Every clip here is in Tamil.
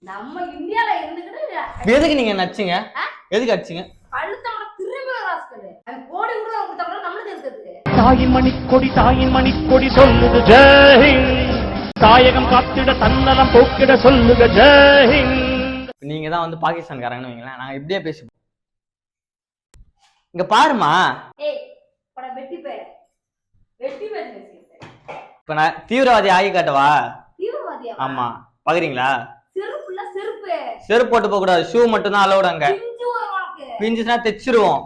நம்ம இந்தியால இருந்துக்கிட்டு எதுக்கு நீங்க நச்சுங்க? எதுக்கு அடிச்சீங்க? அழுத்தம் திரும்பி ராஸ்கல். அது கோடி கூட கொடுத்தா கூட நம்மளுக்கு இருக்குது. தாயின் மணிக்கொடி சொல்லுது ஜெய்ஹிந்த். தாயகம் காத்திட தன்னலம் போக்கிட சொல்லுக ஜெய்ஹிந்த். நீங்க தான் வந்து பாகிஸ்தான்காரங்கன்னு வைங்களேன், நாங்க இப்படியே பேசுவோம். இங்க பாருமா. ஏய் பட வெட்டி பேர். வெட்டி பேர் பேசுறீங்க. இப்ப நான் தீவிரவாதி ஆகி காட்டவா? தீவிரவாதியா? ஆமா. பாக்குறீங்களா? செருப்புல செருப்பு. செருப்பு போட்டு போக கூடாது. ஷூ மட்டும் தான் அலௌட் அங்க. பிஞ்சு வரும் உனக்கு. பிஞ்சுனா தெச்சிருவோம்.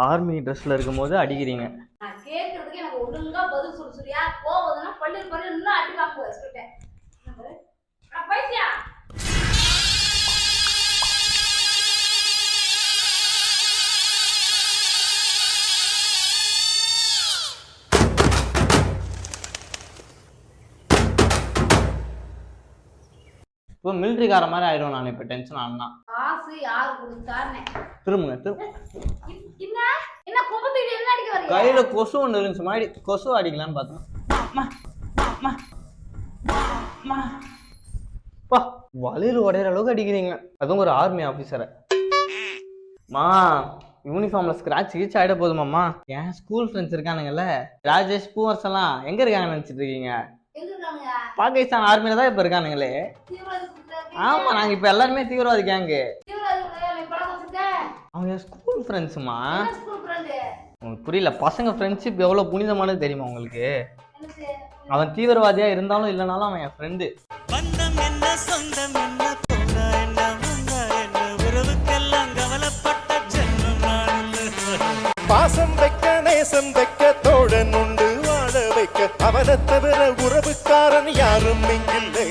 ஆர்மி ட்ரெஸ்ல இருக்கும்போது அடிக்கிறீங்க. நான் கேக்குறதுக்கு எனக்கு ஒழுங்கா பதில் சொல்லு சரியா? போவதுனா பள்ளி இன்னும் அடி வாங்குவ சொல்லிட்டேன். நான் பைத்தியா? இப்போ மிலிட்டரிக்கார மாதிரி ஆயிடும். நான் இப்ப டென்ஷன் ஆனா காசு யார் கொடுத்தானே திரும்புங்க. என்ன என்ன கோபத்துக்கு என்ன அடிக்க வரீங்க? கையில கொசு ஒன்று இருந்துச்சு, மாதிரி கொசு அடிக்கலான்னு பார்த்தோம். வலையில் உடையிற அளவுக்கு அடிக்கிறீங்க, அதுவும் ஒரு ஆர்மி ஆபீசரை. மா யூனிஃபார்ம்ல ஸ்கிராட்ச் கீச் ஆயிட போதுமாம்மா. என் ஸ்கூல் ஃப்ரெண்ட்ஸ் இருக்கானுங்கல்ல, ராஜேஷ் பூவர்ஸ் எல்லாம் எங்க இருக்காங்கன்னு நினைச்சிட்டு இருக்கீங்க? பாகிஸ்தான் ஆர்மியில தான் இப்ப இருக்கானுங்களே. ஆமா, நாங்க இப்ப எல்லாருமே தீவிரவாதி கேங்கு. அவங்க ஸ்கூல் ஃப்ரெண்ட்ஸுமா. உங்களுக்கு புரியல, பசங்க ஃப்ரெண்ட்ஷிப் எவ்வளவு புனிதமானது தெரியுமா உங்களுக்கு? அவன் தீவிரவாதியா இருந்தாலும் இல்லைனாலும் அவன் என் ஃப்ரெண்டு. பாசம் வைக்க நேசம் வைக்க தோழன் உண்டு வாழ வைக்க அவனை தவிர உறவுக்காரன் யாரும் இங்கில்லை.